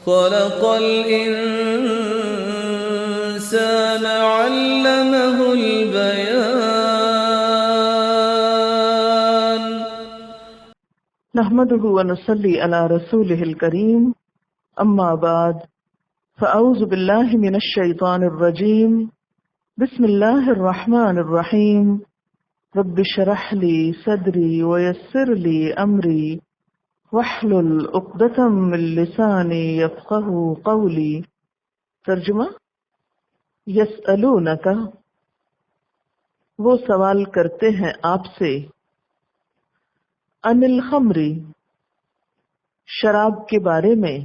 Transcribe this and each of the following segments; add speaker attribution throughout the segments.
Speaker 1: خلق الإنسان علمه البيان.
Speaker 2: نحمده ونصلي على رسوله الكريم، اما بعد، فاعوذ بالله من الشيطان الرجيم، بسم الله الرحمن الرحيم، رب اشرح لي صدري ويسر لي امري واحلل عقدة من لساني يفقهوا قولي. ترجمہ: یسألونک، وہ سوال کرتے ہیں آپ سے، عن الخمر، شراب کے بارے میں،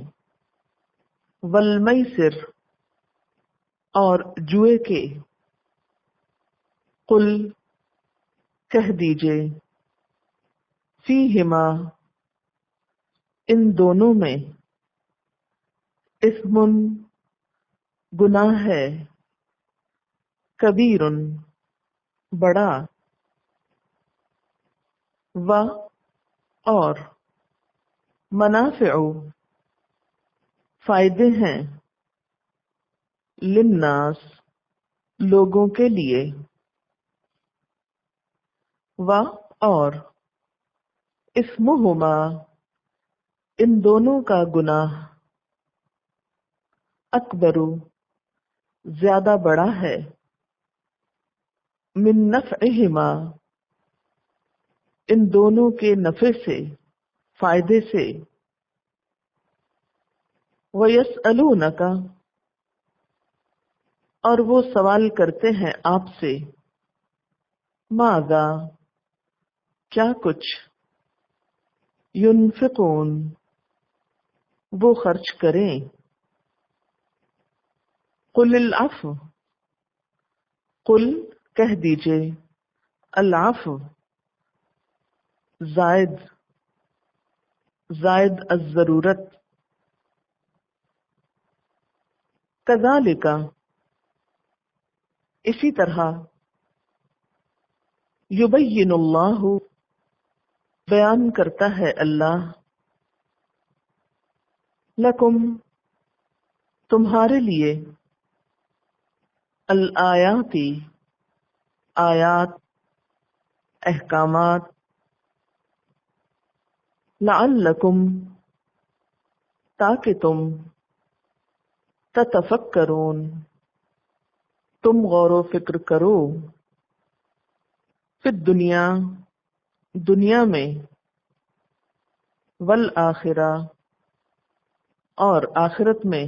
Speaker 2: والمیسر، اور جوئے کے، قل، کہہ دیجئے، فیہما، ان دونوں میں، اثم، گناہ ہے، کبیر، بڑا، و، اور، منافع، فائدے ہیں، للناس، لوگوں کے لیے، و، اور، اسمہما، ان دونوں کا گناہ، اکبر، زیادہ بڑا ہے، من نفعہما، ان دونوں کے نفع سے، فائدے سے، وَيَسْأَلُونَكَ، اور وہ سوال کرتے ہیں آپ سے، ماذا، کیا کچھ، ينفقون، وہ خرچ کریں، قل العفو، قل، کہہ دیجئے، العفو، زائد الضرورت، کذالک، اسی طرح، یبین اللہ، بیان کرتا ہے اللہ، لکم، تمہارے لیے، الآیات، آیات، احکامات، لعلکم، تاکہ تم، تتفکرون، تم غور و فکر کرو، فی الدنیا، دنیا میں، والآخرہ، اور آخرت میں،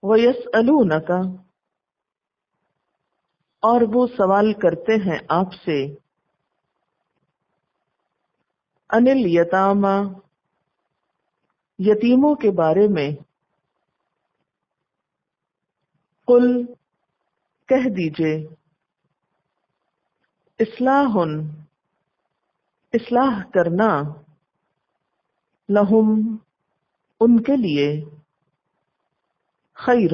Speaker 2: وَيَسْأَلُونَكَ، اور وہ سوال کرتے ہیں آپ سے، عن الیتامی، یتیموں کے بارے میں، قل، کہہ دیجئے، اصلاح، اصلاح کرنا، لہم، ان کے لیے، خیر،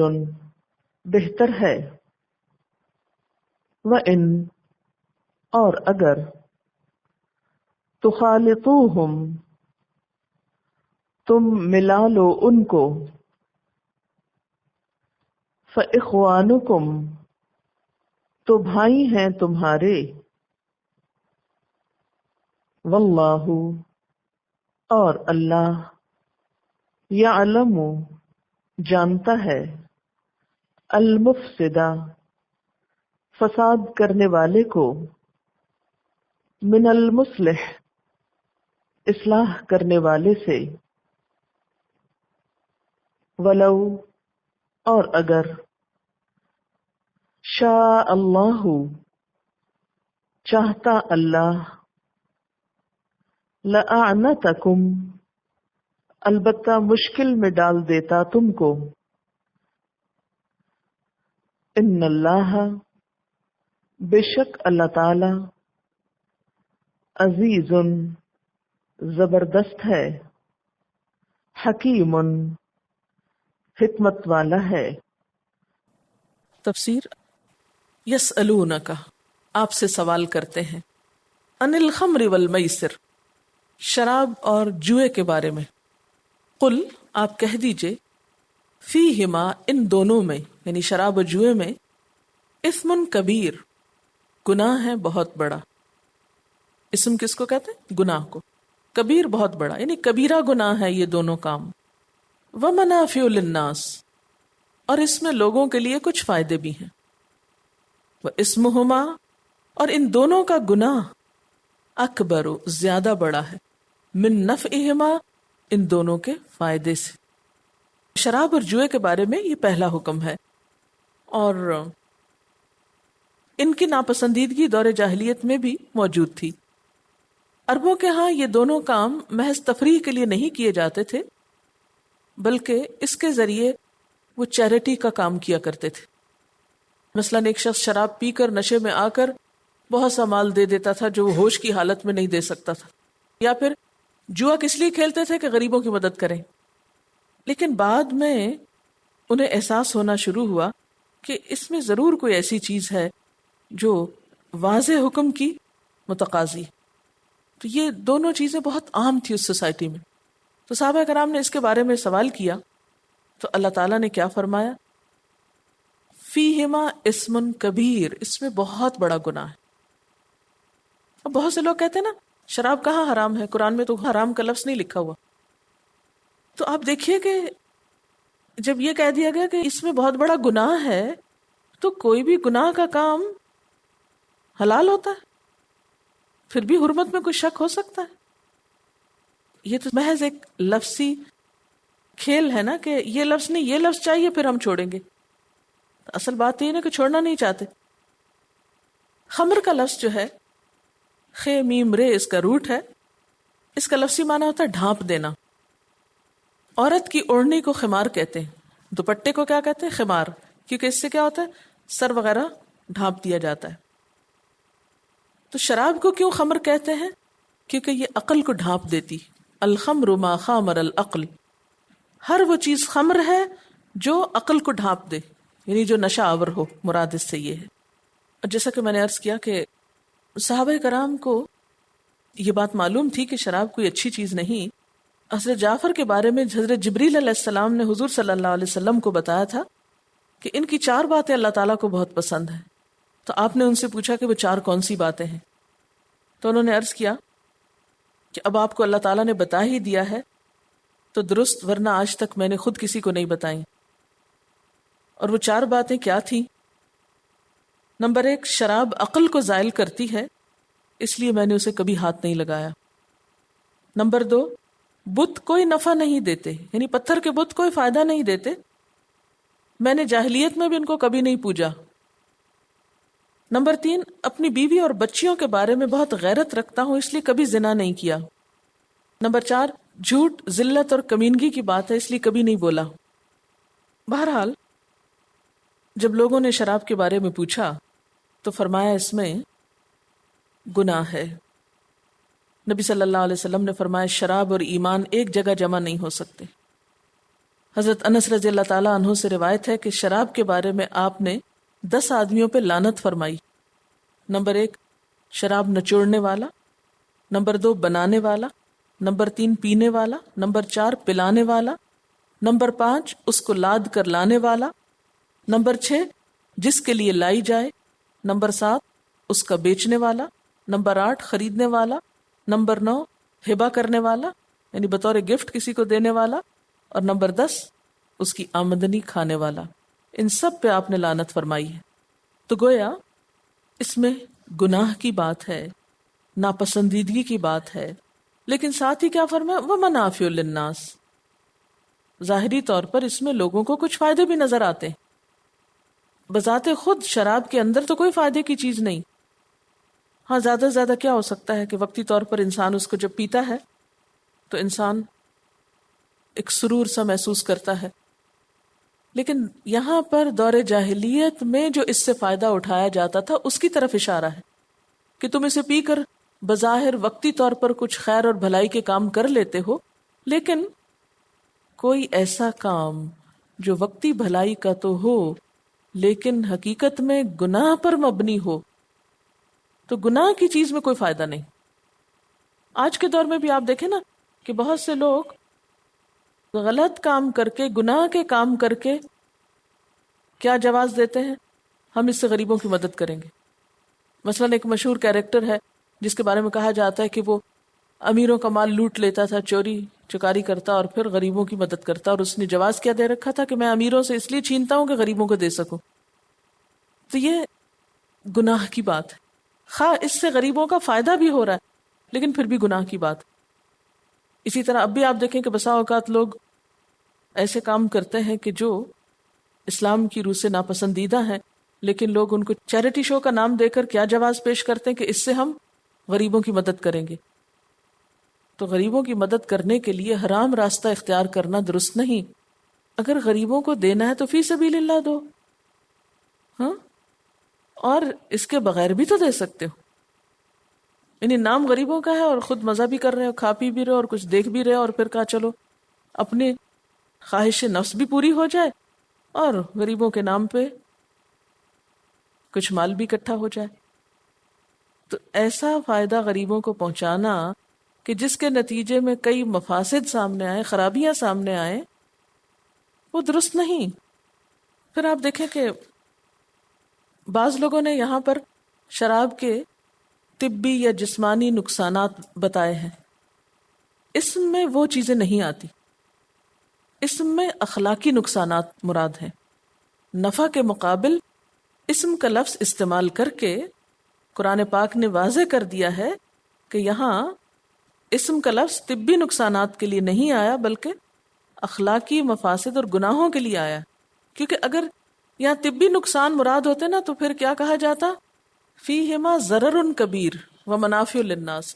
Speaker 2: بہتر ہے، وَإِن، اور اگر، تخالطوہم، تم ملا لو ان کو، فإخوانکم، تو بھائی ہیں تمہارے، واللہ، اور اللہ، یعلم، جانتا ہے، المفسد، فساد کرنے والے کو، من المصلح، اصلاح کرنے والے سے، ولو، اور اگر، شاء اللہ، چاہتا اللہ، لأعنتکم، البتہ مشکل میں ڈال دیتا تم کو، ان اللہ، بے شک اللہ تعالی، عزیز، زبردست ہے، حکیم، حکمت والا ہے۔ تفسیر: یسألونک، آپ سے سوال کرتے ہیں، عن الخمر والمیسر، شراب اور جوئے کے بارے میں،
Speaker 3: قل آپ کہہ دیجئے فیہما ان دونوں میں یعنی شراب و جوئے میں اثم کبیر گناہ ہے بہت بڑا. اسم کس کو کہتے ہیں؟ گناہ کو. کبیر بہت بڑا یعنی کبیرہ گناہ ہے یہ دونوں کام. ومنافع للناس اور اس میں لوگوں کے لیے کچھ فائدے بھی ہیں. واسمہما اور ان دونوں کا گناہ اکبر زیادہ بڑا ہے من نفعہما ان دونوں کے فائدے سے. شراب اور جوئے کے بارے میں یہ پہلا حکم ہے اور ان کی ناپسندیدگی دور جاہلیت میں بھی موجود تھی. عربوں کے ہاں یہ دونوں کام محض تفریح کے لیے نہیں کیے جاتے تھے بلکہ اس کے ذریعے وہ چیریٹی کا کام کیا کرتے تھے. مثلاً ایک شخص شراب پی کر نشے میں آ کر بہت سا مال دے دیتا تھا جو وہ ہوش کی حالت میں نہیں دے سکتا تھا، یا پھر جوا کس لیے کھیلتے تھے کہ غریبوں کی مدد کریں. لیکن بعد میں انہیں احساس ہونا شروع ہوا کہ اس میں ضرور کوئی ایسی چیز ہے جو واضح حکم کی متقاضی. تو یہ دونوں چیزیں بہت عام تھی اس سوسائٹی میں. تو صحابہ کرام نے اس کے بارے میں سوال کیا تو اللہ تعالیٰ نے کیا فرمایا؟ فیہما اسم کبیر اس میں بہت بڑا گناہ ہے. اب بہت سے لوگ کہتے ہیں نا شراب کہاں حرام ہے، قرآن میں تو حرام کا لفظ نہیں لکھا ہوا. تو آپ دیکھیے کہ جب یہ کہہ دیا گیا کہ اس میں بہت بڑا گناہ ہے تو کوئی بھی گناہ کا کام حلال ہوتا ہے؟ پھر بھی حرمت میں کوئی شک ہو سکتا ہے؟ یہ تو محض ایک لفظی کھیل ہے نا کہ یہ لفظ نہیں یہ لفظ چاہیے پھر ہم چھوڑیں گے. اصل بات یہ نا کہ چھوڑنا نہیں چاہتے. خمر کا لفظ جو ہے خے میم رے اس کا روٹ ہے. اس کا لفظی معنی ہوتا ہے ڈھانپ دینا. عورت کی اوڑھنی کو خمار کہتے ہیں، دوپٹے کو کیا کہتے ہیں؟ خمار، کیونکہ اس سے کیا ہوتا ہے سر وغیرہ ڈھانپ دیا جاتا ہے. تو شراب کو کیوں خمر کہتے ہیں؟ کیونکہ یہ عقل کو ڈھانپ دیتی. الخمر ما خامر العقل، ہر وہ چیز خمر ہے جو عقل کو ڈھانپ دے، یعنی جو نشہ آور ہو. مراد اس سے یہ ہے. اور جیسا کہ میں نے عرض کیا کہ صحابہ کرام کو یہ بات معلوم تھی کہ شراب کوئی اچھی چیز نہیں. حضرت جعفر کے بارے میں حضرت جبریل علیہ السلام نے حضور صلی اللہ علیہ وسلم کو بتایا تھا کہ ان کی 4 باتیں اللہ تعالیٰ کو بہت پسند ہیں. تو آپ نے ان سے پوچھا کہ وہ 4 کون سی باتیں ہیں؟ تو انہوں نے عرض کیا کہ اب آپ کو اللہ تعالیٰ نے بتا ہی دیا ہے تو درست، ورنہ آج تک میں نے خود کسی کو نہیں بتائیں. اور وہ 4 باتیں کیا تھیں؟ نمبر 1، شراب عقل کو زائل کرتی ہے اس لیے میں نے اسے کبھی ہاتھ نہیں لگایا. نمبر 2، بت کوئی نفع نہیں دیتے، یعنی پتھر کے بت کوئی فائدہ نہیں دیتے، میں نے جاہلیت میں بھی ان کو کبھی نہیں پوجا. نمبر 3، اپنی بیوی اور بچیوں کے بارے میں بہت غیرت رکھتا ہوں اس لیے کبھی زنا نہیں کیا. نمبر 4، جھوٹ ذلت اور کمینگی کی بات ہے اس لیے کبھی نہیں بولا. بہرحال جب لوگوں نے شراب کے بارے میں پوچھا تو فرمایا اس میں گناہ ہے. نبی صلی اللہ علیہ وسلم نے فرمایا شراب اور ایمان ایک جگہ جمع نہیں ہو سکتے. حضرت انس رضی اللہ تعالیٰ عنہ سے روایت ہے کہ شراب کے بارے میں آپ نے 10 آدمیوں پہ لعنت فرمائی. نمبر 1، شراب نچوڑنے والا. نمبر 2، بنانے والا. نمبر 3، پینے والا. نمبر 4، پلانے والا. نمبر 5، اس کو لاد کر لانے والا. نمبر 6، جس کے لیے لائی جائے. نمبر 7، اس کا بیچنے والا. نمبر 8، خریدنے والا. نمبر 9، ہبہ کرنے والا یعنی بطور گفٹ کسی کو دینے والا. اور نمبر 10، اس کی آمدنی کھانے والا. ان سب پہ آپ نے لعنت فرمائی ہے. تو گویا اس میں گناہ کی بات ہے، ناپسندیدگی کی بات ہے، لیکن ساتھ ہی کیا فرمایا؟ وَمَنَافِعُ لِلنَّاسِ، ظاہری طور پر اس میں لوگوں کو کچھ فائدے بھی نظر آتے ہیں. بذات خود شراب کے اندر تو کوئی فائدے کی چیز نہیں. ہاں زیادہ سے زیادہ کیا ہو سکتا ہے کہ وقتی طور پر انسان اس کو جب پیتا ہے تو انسان ایک سرور سا محسوس کرتا ہے. لیکن یہاں پر دور جاہلیت میں جو اس سے فائدہ اٹھایا جاتا تھا اس کی طرف اشارہ ہے کہ تم اسے پی کر بظاہر وقتی طور پر کچھ خیر اور بھلائی کے کام کر لیتے ہو، لیکن کوئی ایسا کام جو وقتی بھلائی کا تو ہو لیکن حقیقت میں گناہ پر مبنی ہو تو گناہ کی چیز میں کوئی فائدہ نہیں. آج کے دور میں بھی آپ دیکھیں نا کہ بہت سے لوگ غلط کام کر کے، گناہ کے کام کر کے کیا جواز دیتے ہیں؟ ہم اس سے غریبوں کی مدد کریں گے. مثلا ایک مشہور کیریکٹر ہے جس کے بارے میں کہا جاتا ہے کہ وہ امیروں کا مال لوٹ لیتا تھا، چوری چکاری کرتا اور پھر غریبوں کی مدد کرتا، اور اس نے جواز کیا دے رکھا تھا کہ میں امیروں سے اس لیے چھینتا ہوں کہ غریبوں کو دے سکوں. تو یہ گناہ کی بات ہے، خواہ اس سے غریبوں کا فائدہ بھی ہو رہا ہے لیکن پھر بھی گناہ کی بات. اسی طرح اب بھی آپ دیکھیں کہ بسا اوقات لوگ ایسے کام کرتے ہیں کہ جو اسلام کی روح سے ناپسندیدہ ہیں، لیکن لوگ ان کو چیریٹی شو کا نام دے کر کیا جواز پیش کرتے ہیں کہ اس سے ہم غریبوں کی مدد کریں گے. تو غریبوں کی مدد کرنے کے لیے حرام راستہ اختیار کرنا درست نہیں. اگر غریبوں کو دینا ہے تو فی سبیل اللہ دو، ہاں، اور اس کے بغیر بھی تو دے سکتے ہو. یعنی نام غریبوں کا ہے اور خود مزہ بھی کر رہے ہو، کھا پی بھی رہے اور کچھ دیکھ بھی رہے، اور پھر کہا چلو اپنے خواہش نفس بھی پوری ہو جائے اور غریبوں کے نام پہ کچھ مال بھی اکٹھا ہو جائے. تو ایسا فائدہ غریبوں کو پہنچانا کہ جس کے نتیجے میں کئی مفاسد سامنے آئے، خرابیاں سامنے آئے، وہ درست نہیں. پھر آپ دیکھیں کہ بعض لوگوں نے یہاں پر شراب کے طبی یا جسمانی نقصانات بتائے ہیں. اسم میں وہ چیزیں نہیں آتی، اسم میں اخلاقی نقصانات مراد ہیں. نفع کے مقابل اسم کا لفظ استعمال کر کے قرآن پاک نے واضح کر دیا ہے کہ یہاں اسم کا لفظ طبی نقصانات کے لیے نہیں آیا بلکہ اخلاقی مفاسد اور گناہوں کے لیے آیا. کیونکہ اگر یہاں طبی نقصان مراد ہوتے نا تو پھر کیا کہا جاتا؟ فیہما ضرر کبیر و منافع للناس.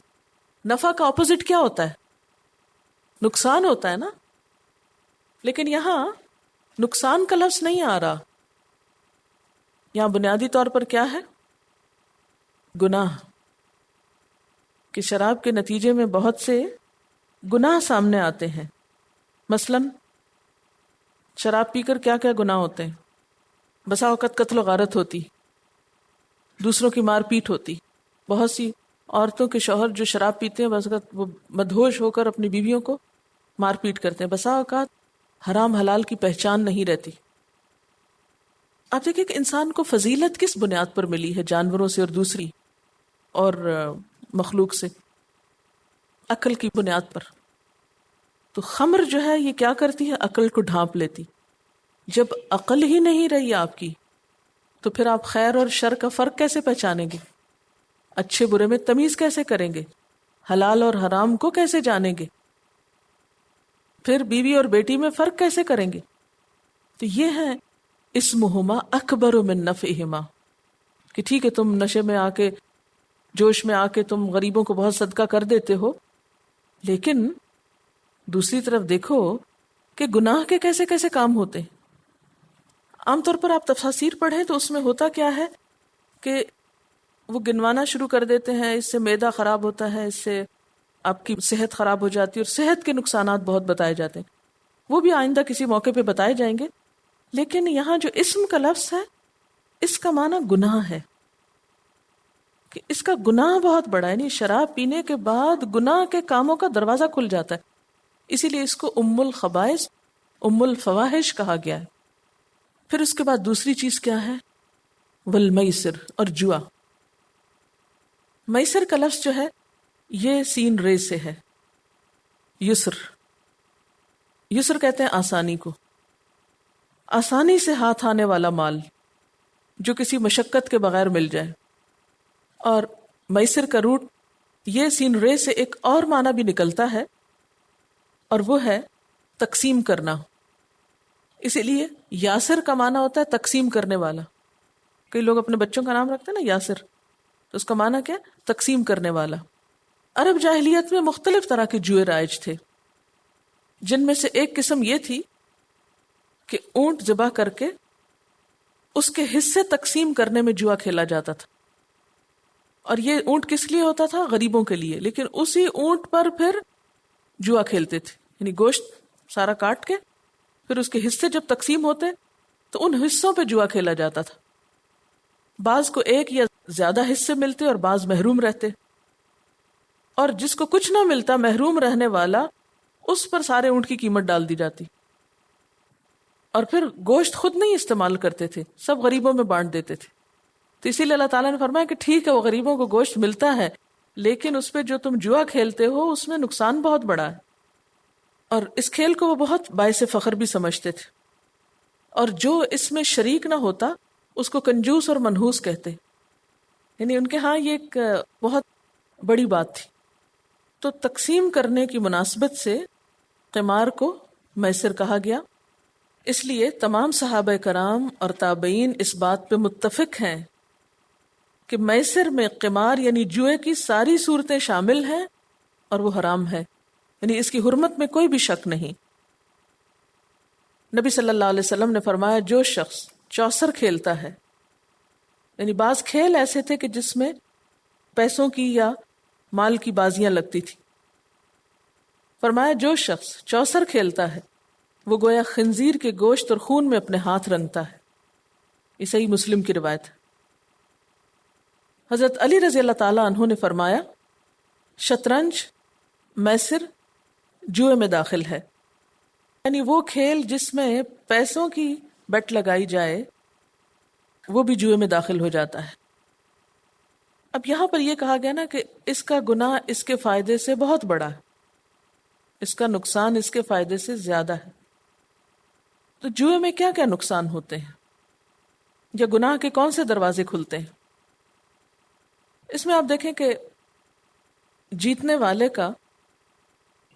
Speaker 3: نفع کا اپوزٹ کیا ہوتا ہے؟ نقصان ہوتا ہے نا. لیکن یہاں نقصان کا لفظ نہیں آ رہا، یہاں بنیادی طور پر کیا ہے؟ گناہ. کہ شراب کے نتیجے میں بہت سے گناہ سامنے آتے ہیں. مثلا شراب پی کر کیا کیا گناہ ہوتے ہیں؟ بسا اوقات قتل و غارت ہوتی، دوسروں کی مار پیٹ ہوتی. بہت سی عورتوں کے شوہر جو شراب پیتے ہیں بس اوقات وہ مدہوش ہو کر اپنی بیویوں کو مار پیٹ کرتے ہیں. بسا اوقات حرام حلال کی پہچان نہیں رہتی. آپ دیکھیں کہ انسان کو فضیلت کس بنیاد پر ملی ہے جانوروں سے اور دوسری اور مخلوق سے؟ عقل کی بنیاد پر. تو خمر جو ہے یہ کیا کرتی ہے؟ عقل کو ڈھانپ لیتی. جب عقل ہی نہیں رہی آپ کی تو پھر آپ خیر اور شر کا فرق کیسے پہچانیں گے؟ اچھے برے میں تمیز کیسے کریں گے؟ حلال اور حرام کو کیسے جانیں گے؟ پھر بیوی اور بیٹی میں فرق کیسے کریں گے؟ تو یہ ہے اسمہما اکبر من نفعہما. کہ ٹھیک ہے تم نشے میں آ کے، جوش میں آ کے تم غریبوں کو بہت صدقہ کر دیتے ہو، لیکن دوسری طرف دیکھو کہ گناہ کے کیسے کیسے کام ہوتے ہیں. عام طور پر آپ تفاسیر پڑھیں تو اس میں ہوتا کیا ہے کہ وہ گنوانا شروع کر دیتے ہیں، اس سے معدہ خراب ہوتا ہے، اس سے آپ کی صحت خراب ہو جاتی ہے، اور صحت کے نقصانات بہت بتائے جاتے ہیں. وہ بھی آئندہ کسی موقع پہ بتائے جائیں گے. لیکن یہاں جو اسم کا لفظ ہے اس کا معنی گناہ ہے، کہ اس کا گناہ بہت بڑا ہے. یعنی شراب پینے کے بعد گناہ کے کاموں کا دروازہ کھل جاتا ہے. اسی لیے اس کو ام الخبائث، ام الفواحش کہا گیا ہے. پھر اس کے بعد دوسری چیز کیا ہے؟ والمیسر، اور جوا. میسر کا لفظ جو ہے یہ سین رے سے ہے. یسر، یسر کہتے ہیں آسانی کو، آسانی سے ہاتھ آنے والا مال جو کسی مشقت کے بغیر مل جائے. اور میسر کا روٹ یہ سین رے سے ایک اور معنی بھی نکلتا ہے، اور وہ ہے تقسیم کرنا. اسی لیے یاسر کا معنی ہوتا ہے تقسیم کرنے والا. کئی لوگ اپنے بچوں کا نام رکھتے ہیں نا یاسر، تو اس کا معنی کیا؟ تقسیم کرنے والا. عرب جاہلیت میں مختلف طرح کے جوئے رائج تھے، جن میں سے ایک قسم یہ تھی کہ اونٹ ذبح کر کے اس کے حصے تقسیم کرنے میں جوا کھیلا جاتا تھا. اور یہ اونٹ کس لیے ہوتا تھا؟ غریبوں کے لیے. لیکن اسی اونٹ پر پھر جوا کھیلتے تھے، یعنی گوشت سارا کاٹ کے پھر اس کے حصے جب تقسیم ہوتے تو ان حصوں پہ جوا کھیلا جاتا تھا. بعض کو ایک یا زیادہ حصے ملتے اور بعض محروم رہتے، اور جس کو کچھ نہ ملتا محروم رہنے والا اس پر سارے اونٹ کی قیمت ڈال دی جاتی. اور پھر گوشت خود نہیں استعمال کرتے تھے، سب غریبوں میں بانٹ دیتے تھے. تو اسی لیے اللہ تعالیٰ نے فرمایا کہ ٹھیک ہے وہ غریبوں کو گوشت ملتا ہے، لیکن اس پہ جو تم جوا کھیلتے ہو اس میں نقصان بہت بڑا ہے. اور اس کھیل کو وہ بہت باعث فخر بھی سمجھتے تھے. اور جو اس میں شریک نہ ہوتا اس کو کنجوس اور منحوس کہتے، یعنی ان کے ہاں یہ ایک بہت بڑی بات تھی. تو تقسیم کرنے کی مناسبت سے قمار کو میسر کہا گیا. اس لیے تمام صحابہ کرام اور تابعین اس بات پہ متفق ہیں کہ میسر میں قمار یعنی جوئے کی ساری صورتیں شامل ہیں اور وہ حرام ہے، یعنی اس کی حرمت میں کوئی بھی شک نہیں. نبی صلی اللہ علیہ وسلم نے فرمایا جو شخص چوسر کھیلتا ہے، یعنی بعض کھیل ایسے تھے کہ جس میں پیسوں کی یا مال کی بازیاں لگتی تھی، فرمایا جو شخص چوسر کھیلتا ہے وہ گویا خنزیر کے گوشت اور خون میں اپنے ہاتھ رنگتا ہے. یہ صحیح مسلم کی روایت ہے. حضرت علی رضی اللہ تعالیٰ عنہ نے فرمایا شطرنج میسر جوئے میں داخل ہے، یعنی وہ کھیل جس میں پیسوں کی بیٹ لگائی جائے وہ بھی جوئے میں داخل ہو جاتا ہے. اب یہاں پر یہ کہا گیا نا کہ اس کا گناہ اس کے فائدے سے بہت بڑا ہے، اس کا نقصان اس کے فائدے سے زیادہ ہے. تو جوئے میں کیا کیا نقصان ہوتے ہیں یا گناہ کے کون سے دروازے کھلتے ہیں؟ اس میں آپ دیکھیں کہ جیتنے والے کا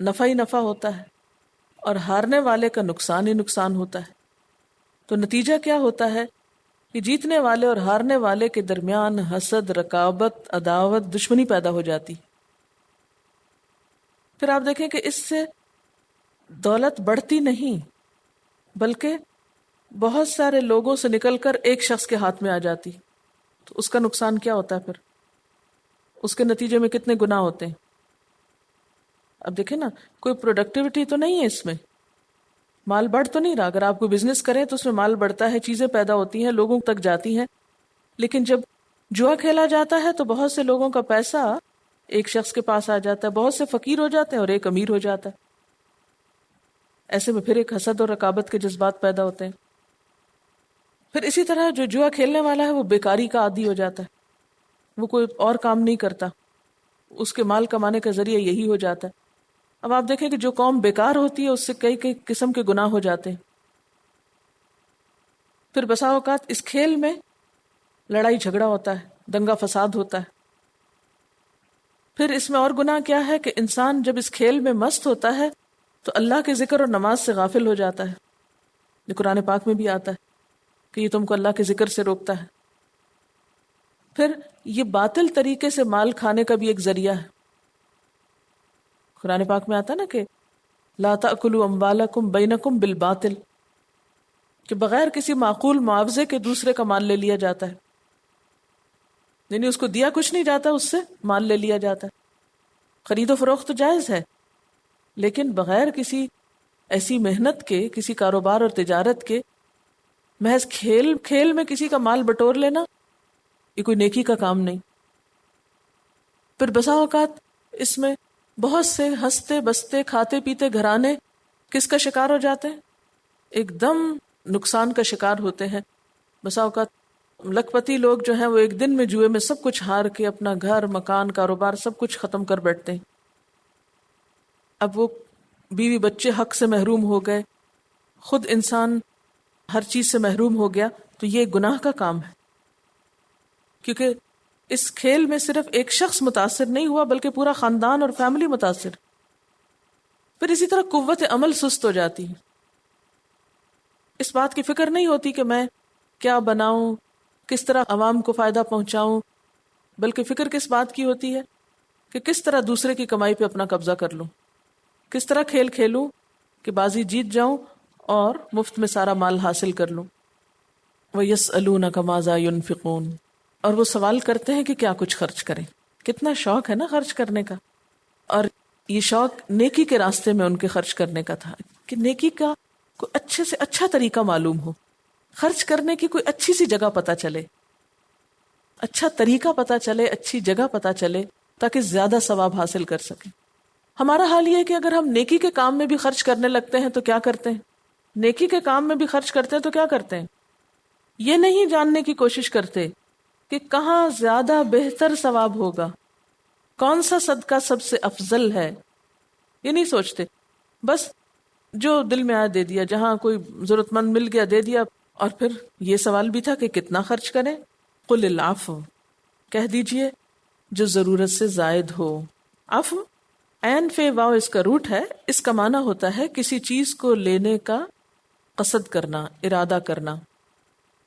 Speaker 3: نفع ہی نفع ہوتا ہے اور ہارنے والے کا نقصان ہی نقصان ہوتا ہے. تو نتیجہ کیا ہوتا ہے کہ جیتنے والے اور ہارنے والے کے درمیان حسد، رقابت، عداوت، دشمنی پیدا ہو جاتی. پھر آپ دیکھیں کہ اس سے دولت بڑھتی نہیں بلکہ بہت سارے لوگوں سے نکل کر ایک شخص کے ہاتھ میں آ جاتی. تو اس کا نقصان کیا ہوتا ہے؟ پھر اس کے نتیجے میں کتنے گناہ ہوتے ہیں. اب دیکھیں نا، کوئی پروڈکٹیوٹی تو نہیں ہے اس میں، مال بڑھ تو نہیں رہا. اگر آپ کوئی بزنس کریں تو اس میں مال بڑھتا ہے، چیزیں پیدا ہوتی ہیں، لوگوں تک جاتی ہیں. لیکن جب جوا کھیلا جاتا ہے تو بہت سے لوگوں کا پیسہ ایک شخص کے پاس آ جاتا ہے، بہت سے فقیر ہو جاتے ہیں اور ایک امیر ہو جاتا ہے. ایسے میں پھر ایک حسد اور رقابت کے جذبات پیدا ہوتے ہیں. پھر اسی طرح جو جوا کھیلنے والا ہے وہ بیکاری کا عادی ہو جاتا ہے، وہ کوئی اور کام نہیں کرتا، اس کے مال کمانے کا ذریعہ یہی ہو جاتا ہے. اب آپ دیکھیں کہ جو قوم بیکار ہوتی ہے اس سے کئی کئی قسم کے گناہ ہو جاتے ہیں. پھر بسا اوقات اس کھیل میں لڑائی جھگڑا ہوتا ہے، دنگا فساد ہوتا ہے. پھر اس میں اور گناہ کیا ہے کہ انسان جب اس کھیل میں مست ہوتا ہے تو اللہ کے ذکر اور نماز سے غافل ہو جاتا ہے. یہ قرآن پاک میں بھی آتا ہے کہ یہ تم کو اللہ کے ذکر سے روکتا ہے. پھر یہ باطل طریقے سے مال کھانے کا بھی ایک ذریعہ ہے. قرآن پاک میں آتا ہے نا کہ لا تأکلوا اموالکم بینکم بالباطل، کہ بغیر کسی معقول معاوضے کے دوسرے کا مال لے لیا جاتا ہے. یعنی اس کو دیا کچھ نہیں جاتا، اس سے مال لے لیا جاتا ہے. خرید و فروخت تو جائز ہے، لیکن بغیر کسی ایسی محنت کے، کسی کاروبار اور تجارت کے، محض کھیل میں کسی کا مال بٹور لینا یہ کوئی نیکی کا کام نہیں. پھر بسا اوقات اس میں بہت سے ہنستے بستے کھاتے پیتے گھرانے کس کا شکار ہو جاتے ہیں؟ ایک دم نقصان کا شکار ہوتے ہیں. بسا اوقات لکھ پتی لوگ جو ہیں وہ ایک دن میں جوئے میں سب کچھ ہار کے اپنا گھر، مکان، کاروبار سب کچھ ختم کر بیٹھتے ہیں. اب وہ بیوی بچے حق سے محروم ہو گئے، خود انسان ہر چیز سے محروم ہو گیا. تو یہ گناہ کا کام ہے، کیونکہ اس کھیل میں صرف ایک شخص متاثر نہیں ہوا بلکہ پورا خاندان اور فیملی متاثر. پھر اسی طرح قوت عمل سست ہو جاتی ہے. اس بات کی فکر نہیں ہوتی کہ میں کیا بناؤں، کس طرح عوام کو فائدہ پہنچاؤں، بلکہ فکر کس بات کی ہوتی ہے کہ کس طرح دوسرے کی کمائی پہ اپنا قبضہ کر لوں، کس طرح کھیل کھیلوں کہ بازی جیت جاؤں اور مفت میں سارا مال حاصل کر لوں. وَيَسْأَلُونَكَ مَاذَا يُنْفِقُونَ، اور وہ سوال کرتے ہیں کہ کیا کچھ خرچ کریں. کتنا شوق ہے نا خرچ کرنے کا. اور یہ شوق نیکی کے راستے میں ان کے خرچ کرنے کا تھا کہ نیکی کا کوئی اچھے سے اچھا طریقہ معلوم ہو، خرچ کرنے کی کوئی اچھی سی جگہ پتہ چلے، اچھا طریقہ پتہ چلے، اچھی جگہ پتہ چلے تاکہ زیادہ ثواب حاصل کر سکیں. ہمارا حال یہ ہے کہ اگر ہم نیکی کے کام میں بھی خرچ کرنے لگتے ہیں تو کیا کرتے ہیں؟ نیکی کے کام میں بھی خرچ کرتے ہیں تو کیا کرتے ہیں؟ یہ نہیں جاننے کی کوشش کرتے کہ کہاں زیادہ بہتر ثواب ہوگا، کون سا صدقہ سب سے افضل ہے، یہ نہیں سوچتے، بس جو دل میں آیا دے دیا، جہاں کوئی ضرورت مند مل گیا دے دیا۔ اور پھر یہ سوال بھی تھا کہ کتنا خرچ کریں، قل العفو، کہہ دیجئے جو ضرورت سے زائد ہو۔ عفو عین فے واو اس کا روٹ ہے، اس کا معنی ہوتا ہے کسی چیز کو لینے کا قصد کرنا، ارادہ کرنا،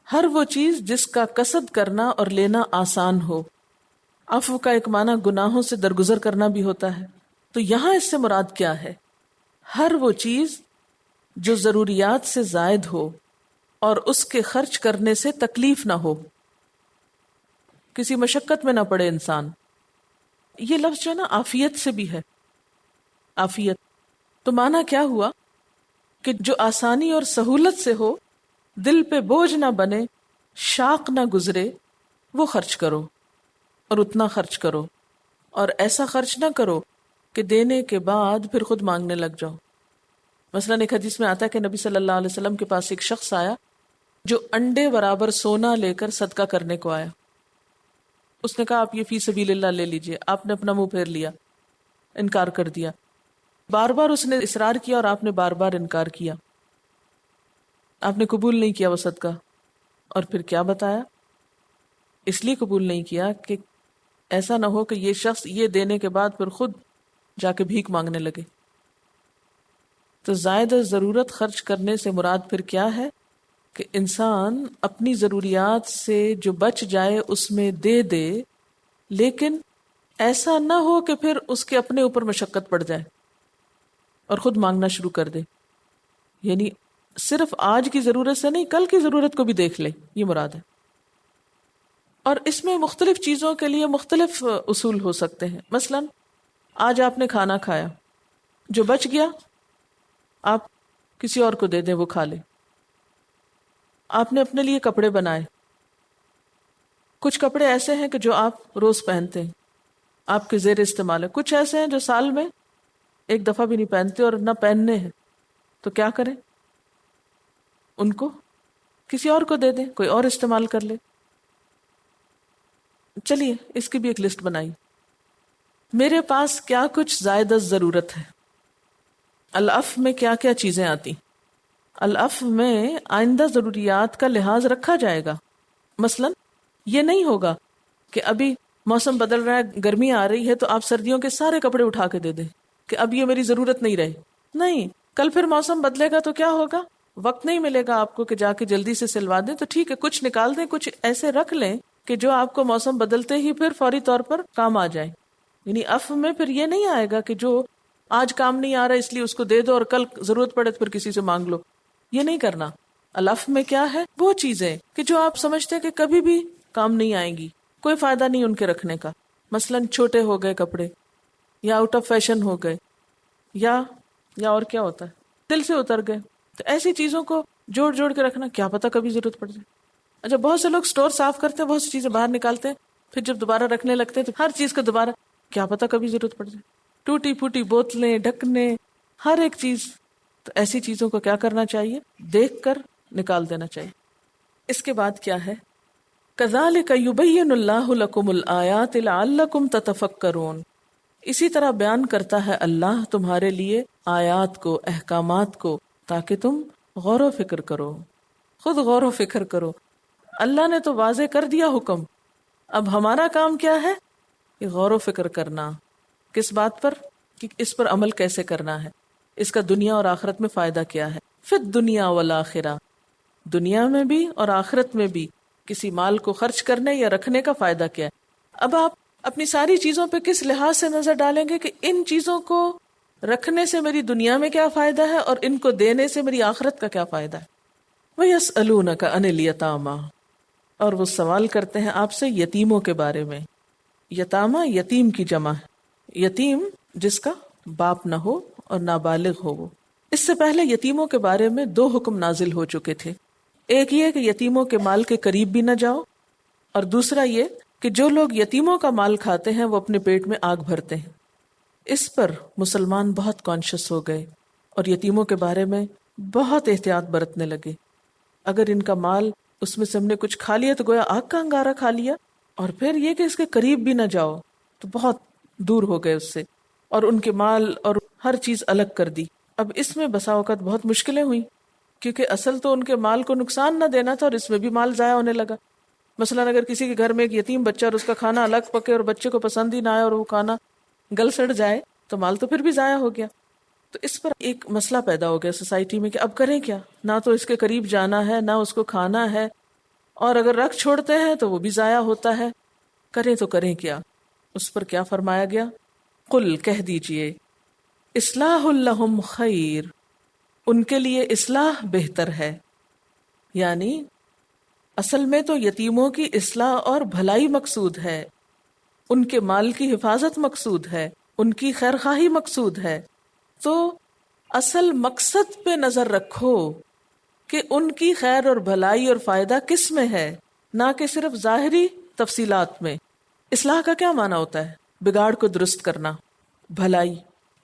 Speaker 3: ہر وہ چیز جس کا قصد کرنا اور لینا آسان ہو۔ عفو کا ایک معنی گناہوں سے درگزر کرنا بھی ہوتا ہے، تو یہاں اس سے مراد کیا ہے؟ ہر وہ چیز جو ضروریات سے زائد ہو اور اس کے خرچ کرنے سے تکلیف نہ ہو، کسی مشقت میں نہ پڑے انسان۔ یہ لفظ جو ہے نا عافیت سے بھی ہے، عافیت تو معنی کیا ہوا کہ جو آسانی اور سہولت سے ہو، دل پہ بوجھ نہ بنے، شاق نہ گزرے، وہ خرچ کرو، اور اتنا خرچ کرو، اور ایسا خرچ نہ کرو کہ دینے کے بعد پھر خود مانگنے لگ جاؤ۔ مثلا ایک حدیث میں آتا ہے کہ نبی صلی اللہ علیہ وسلم کے پاس ایک شخص آیا جو انڈے برابر سونا لے کر صدقہ کرنے کو آیا۔ اس نے کہا آپ یہ فی سبیل اللہ لے لیجئے، آپ نے اپنا منہ پھیر لیا، انکار کر دیا۔ بار بار اس نے اصرار کیا اور آپ نے بار بار انکار کیا، آپ نے قبول نہیں کیا وہ صدقہ۔ اور پھر کیا بتایا؟ اس لیے قبول نہیں کیا کہ ایسا نہ ہو کہ یہ شخص یہ دینے کے بعد پھر خود جا کے بھیک مانگنے لگے۔ تو زائد ضرورت خرچ کرنے سے مراد پھر کیا ہے کہ انسان اپنی ضروریات سے جو بچ جائے اس میں دے دے، لیکن ایسا نہ ہو کہ پھر اس کے اپنے اوپر مشقت پڑ جائے اور خود مانگنا شروع کر دے۔ یعنی صرف آج کی ضرورت سے نہیں، کل کی ضرورت کو بھی دیکھ لے، یہ مراد ہے۔ اور اس میں مختلف چیزوں کے لیے مختلف اصول ہو سکتے ہیں۔ مثلا آج آپ نے کھانا کھایا، جو بچ گیا آپ کسی اور کو دے دیں، وہ کھا لے۔ آپ نے اپنے لیے کپڑے بنائے، کچھ کپڑے ایسے ہیں کہ جو آپ روز پہنتے ہیں، آپ کے زیر استعمال ہے، کچھ ایسے ہیں جو سال میں ایک دفعہ بھی نہیں پہنتے اور نہ پہننے ہیں، تو کیا کریں؟ ان کو کسی اور کو دے دیں، کوئی اور استعمال کر لے۔ چلیے اس کی بھی ایک لسٹ بنائی۔ میرے پاس کیا کچھ زائد از ضرورت ہے؟ العفو میں کیا کیا چیزیں آتی؟ العفو میں آئندہ ضروریات کا لحاظ رکھا جائے گا۔ مثلا یہ نہیں ہوگا کہ ابھی موسم بدل رہا ہے، گرمی آ رہی ہے، تو آپ سردیوں کے سارے کپڑے اٹھا کے دے دیں کہ اب یہ میری ضرورت نہیں رہے۔ نہیں، کل پھر موسم بدلے گا تو کیا ہوگا؟ وقت نہیں ملے گا آپ کو کہ جا کے جلدی سے سلوا دیں، تو ٹھیک ہے کچھ نکال دیں، کچھ ایسے رکھ لیں کہ جو آپ کو موسم بدلتے ہی پھر فوری طور پر کام آ جائے۔ یعنی عفو میں پھر یہ نہیں آئے گا کہ جو آج کام نہیں آ رہا اس لیے اس کو دے دو اور کل ضرورت پڑے تو پھر کسی سے مانگ لو، یہ نہیں کرنا۔ العفو میں کیا ہے؟ وہ چیزیں کہ جو آپ سمجھتے ہیں کہ کبھی بھی کام نہیں آئیں گی، کوئی فائدہ نہیں ان کے رکھنے کا، مثلا چھوٹے ہو گئے کپڑے، یا آؤٹ آف فیشن ہو گئے، یا اور کیا ہوتا ہے، دل سے اتر گئے، تو ایسی چیزوں کو جوڑ جوڑ کے رکھنا، کیا پتہ کبھی ضرورت پڑ جائے۔ اچھا بہت سے لوگ سٹور صاف کرتے ہیں، بہت سی چیزیں باہر نکالتے ہیں، پھر جب دوبارہ رکھنے لگتے ہیں تو ہر چیز کا دوبارہ، کیا پتہ کبھی ضرورت پڑ جائے، ٹوٹی پھوٹی بوتلیں، ڈھکنے، ہر ایک چیز۔ تو ایسی چیزوں کو کیا کرنا چاہیے؟ دیکھ کر نکال دینا چاہیے۔ اس کے بعد کیا ہے؟ كَذَلِكَ يُبَيِّنُ اللَّهُ لَكُمُ الْآيَاتِ لَعَلَّكُمْ تَتَفَكَّرُونَ، اسی طرح بیان کرتا ہے اللہ تمہارے لیے آیات کو، احکامات کو، تاکہ تم غور و فکر کرو، خود غور و فکر کرو۔ اللہ نے تو واضح کر دیا حکم، اب ہمارا کام کیا ہے؟ کہ غور و فکر کرنا۔ کس بات پر؟ کہ اس پر عمل کیسے کرنا ہے، اس کا دنیا اور آخرت میں فائدہ کیا ہے۔ فی الدنیا والآخرہ، دنیا میں بھی اور آخرت میں بھی کسی مال کو خرچ کرنے یا رکھنے کا فائدہ کیا ہے۔ اب آپ اپنی ساری چیزوں پہ کس لحاظ سے نظر ڈالیں گے کہ ان چیزوں کو رکھنے سے میری دنیا میں کیا فائدہ ہے اور ان کو دینے سے میری آخرت کا کیا فائدہ ہے۔ وَيَسْأَلُونَكَ عَنِ الْيَتَامَى، اور وہ سوال کرتے ہیں آپ سے یتیموں کے بارے میں۔ یتامہ یتیم کی جمع ہے، یتیم جس کا باپ نہ ہو اور نابالغ ہو وہ۔ اس سے پہلے یتیموں کے بارے میں 2 حکم نازل ہو چکے تھے، ایک یہ کہ یتیموں کے مال کے قریب بھی نہ جاؤ، اور دوسرا یہ کہ جو لوگ یتیموں کا مال کھاتے ہیں وہ اپنے پیٹ میں آگ بھرتے ہیں۔ اس پر مسلمان بہت کانشیس ہو گئے اور یتیموں کے بارے میں بہت احتیاط برتنے لگے. اگر ان کا مال اس میں سے ہم نے کچھ کھا لیا تو گویا آگ کا انگارہ کھا لیا، اور پھر یہ کہ اس کے قریب بھی نہ جاؤ، تو بہت دور ہو گئے اس سے، اور ان کے مال اور ہر چیز الگ کر دی. اب اس میں بسا اوقات بہت مشکلیں ہوئیں، کیونکہ اصل تو ان کے مال کو نقصان نہ دینا تھا اور اس میں بھی مال ضائع ہونے لگا. مثلا اگر کسی کے گھر میں ایک یتیم بچہ اور اس کا کھانا الگ پکے اور بچے کو پسند ہی نہ آئے اور وہ کھانا گل سڑ جائے تو مال تو پھر بھی ضائع ہو گیا. تو اس پر ایک مسئلہ پیدا ہو گیا سوسائٹی میں کہ اب کریں کیا؟ نہ تو اس کے قریب جانا ہے، نہ اس کو کھانا ہے، اور اگر رکھ چھوڑتے ہیں تو وہ بھی ضائع ہوتا ہے. کریں تو کریں کیا؟ اس پر کیا فرمایا گیا؟ قل، کہہ دیجئے، اصلاح لہم خیر، ان کے لیے اصلاح بہتر ہے. یعنی اصل میں تو یتیموں کی اصلاح اور بھلائی مقصود ہے، ان کے مال کی حفاظت مقصود ہے، ان کی خیرخواہی مقصود ہے. تو اصل مقصد پہ نظر رکھو کہ ان کی خیر اور بھلائی اور فائدہ کس میں ہے، نہ کہ صرف ظاہری تفصیلات میں. اصلاح کا کیا معنی ہوتا ہے؟ بگاڑ کو درست کرنا. بھلائی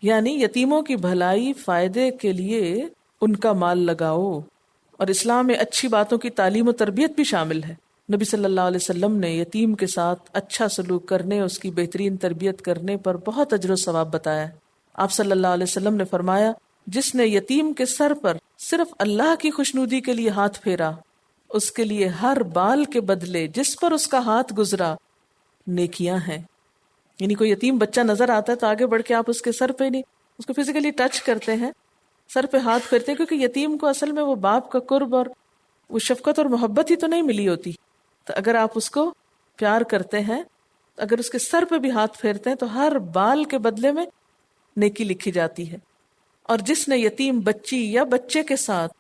Speaker 3: یعنی یتیموں کی بھلائی، فائدے کے لیے ان کا مال لگاؤ. اور اسلام میں اچھی باتوں کی تعلیم و تربیت بھی شامل ہے. نبی صلی اللہ علیہ وسلم نے یتیم کے ساتھ اچھا سلوک کرنے، اس کی بہترین تربیت کرنے پر بہت اجر و ثواب بتایا. آپ صلی اللہ علیہ وسلم نے فرمایا، جس نے یتیم کے سر پر صرف اللہ کی خوشنودی کے لیے ہاتھ پھیرا، اس کے لیے ہر بال کے بدلے جس پر اس کا ہاتھ گزرا نیکیاں ہیں. یعنی کوئی یتیم بچہ نظر آتا ہے تو آگے بڑھ کے آپ اس کے سر پہ نہیں، اس کو فزیکلی ٹچ کرتے ہیں، سر پہ ہاتھ پھیرتے ہیں، کیونکہ یتیم کو اصل میں وہ باپ کا قرب اور وہ شفقت اور محبت ہی تو نہیں ملی ہوتی. تو اگر آپ اس کو پیار کرتے ہیں، اگر اس کے سر پہ بھی ہاتھ پھیرتے ہیں تو ہر بال کے بدلے میں نیکی لکھی جاتی ہے. اور جس نے یتیم بچی یا بچے کے ساتھ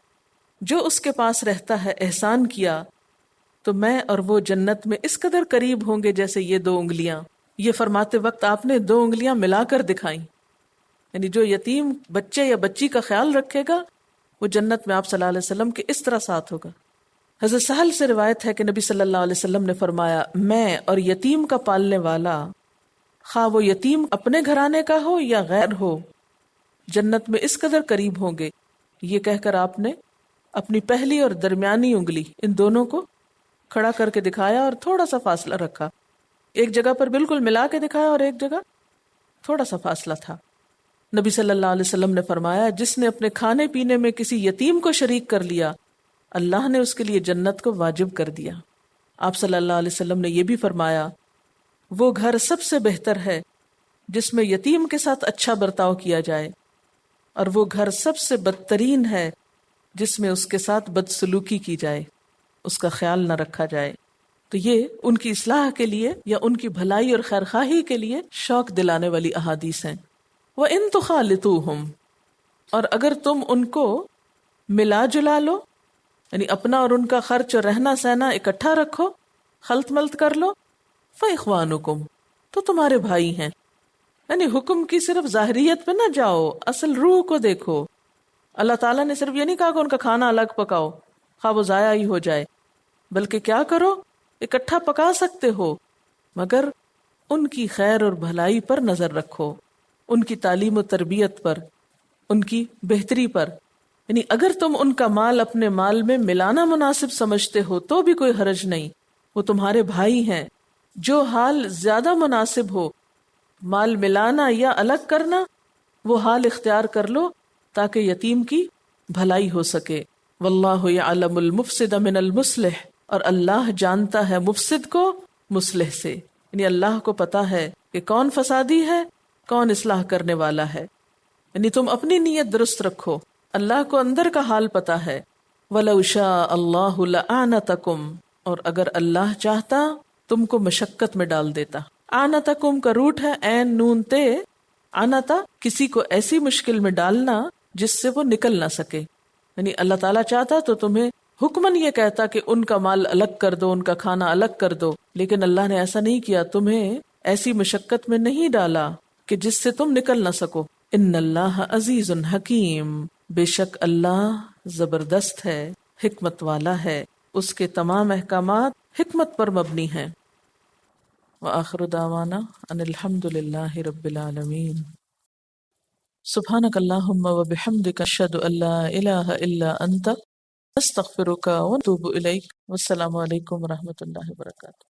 Speaker 3: جو اس کے پاس رہتا ہے احسان کیا، تو میں اور وہ جنت میں اس قدر قریب ہوں گے جیسے یہ 2 انگلیاں. یہ فرماتے وقت آپ نے 2 انگلیاں ملا کر دکھائیں. یعنی جو یتیم بچے یا بچی کا خیال رکھے گا وہ جنت میں آپ صلی اللہ علیہ وسلم کے اس طرح ساتھ ہوگا. حضرت سہل سے روایت ہے کہ نبی صلی اللہ علیہ وسلم نے فرمایا، میں اور یتیم کا پالنے والا، خواہ وہ یتیم اپنے گھرانے کا ہو یا غیر ہو، جنت میں اس قدر قریب ہوں گے. یہ کہہ کر آپ نے اپنی پہلی اور درمیانی انگلی ان دونوں کو کھڑا کر کے دکھایا اور تھوڑا سا فاصلہ رکھا. ایک جگہ پر بالکل ملا کے دکھایا اور ایک جگہ تھوڑا سا فاصلہ تھا. نبی صلی اللہ علیہ وسلم نے فرمایا، جس نے اپنے کھانے پینے میں کسی یتیم کو شریک کر لیا، اللہ نے اس کے لیے جنت کو واجب کر دیا. آپ صلی اللہ علیہ وسلم نے یہ بھی فرمایا، وہ گھر سب سے بہتر ہے جس میں یتیم کے ساتھ اچھا برتاؤ کیا جائے، اور وہ گھر سب سے بدترین ہے جس میں اس کے ساتھ بدسلوکی کی جائے، اس کا خیال نہ رکھا جائے. تو یہ ان کی اصلاح کے لیے یا ان کی بھلائی اور خیرخواہی کے لیے شوق دلانے والی احادیث ہیں. وَإِن تُخَالِطُوهُمْ، اور اگر تم ان کو ملا جلا لو، یعنی اپنا اور ان کا خرچ اور رہنا سہنا اکٹھا رکھو، خلط ملط کر لو، فَإِخْوَانُكُمْ، تو تمہارے بھائی ہیں. یعنی حکم کی صرف ظاہریت پہ نہ جاؤ، اصل روح کو دیکھو. اللہ تعالیٰ نے صرف یہ نہیں کہا کہ ان کا کھانا الگ پکاؤ خواہ وہ ضائع ہی ہو جائے، بلکہ کیا کرو، اکٹھا پکا سکتے ہو، مگر ان کی خیر اور بھلائی پر نظر رکھو، ان کی تعلیم و تربیت پر، ان کی بہتری پر. یعنی اگر تم ان کا مال اپنے مال میں ملانا مناسب سمجھتے ہو تو بھی کوئی حرج نہیں، وہ تمہارے بھائی ہیں. جو حال زیادہ مناسب ہو، مال ملانا یا الگ کرنا، وہ حال اختیار کر لو تاکہ یتیم کی بھلائی ہو سکے. واللہ یعلم المفسد من المصلح، اور اللہ جانتا ہے مفسد کو مصلح سے. یعنی اللہ کو پتا ہے کہ کون فسادی ہے، کون اصلاح کرنے والا ہے. یعنی تم اپنی نیت درست رکھو، اللہ کو اندر کا حال پتا ہے. وَلَوْ شَاءَ اللَّهُ لَأَعْنَتَكُمْ، اور اگر اللہ چاہتا تم کو مشقت میں ڈال دیتا. آنتکم کا روٹ ہے عین نون تے. آنتا کسی کو ایسی مشکل میں ڈالنا جس سے وہ نکل نہ سکے. یعنی اللہ تعالیٰ چاہتا تو تمہیں حکماً یہ کہتا کہ ان کا مال الگ کر دو، ان کا کھانا الگ کر دو، لیکن اللہ نے ایسا نہیں کیا، تمہیں ایسی مشقت میں نہیں ڈالا کہ جس سے تم نکل نہ سکو. ان اللہ عزیز حکیم، بے شک اللہ زبردست ہے، حکمت والا ہے، اس کے تمام احکامات حکمت پر مبنی ہیں. وآخر دعوانا ان الحمد للہ رب العالمین. سبحانک اللہم و بحمدک اشہد ان لا الہ الا انت استغفرک و اتوب الیک. والسلام علیکم و رحمۃ اللہ وبرکاتہ.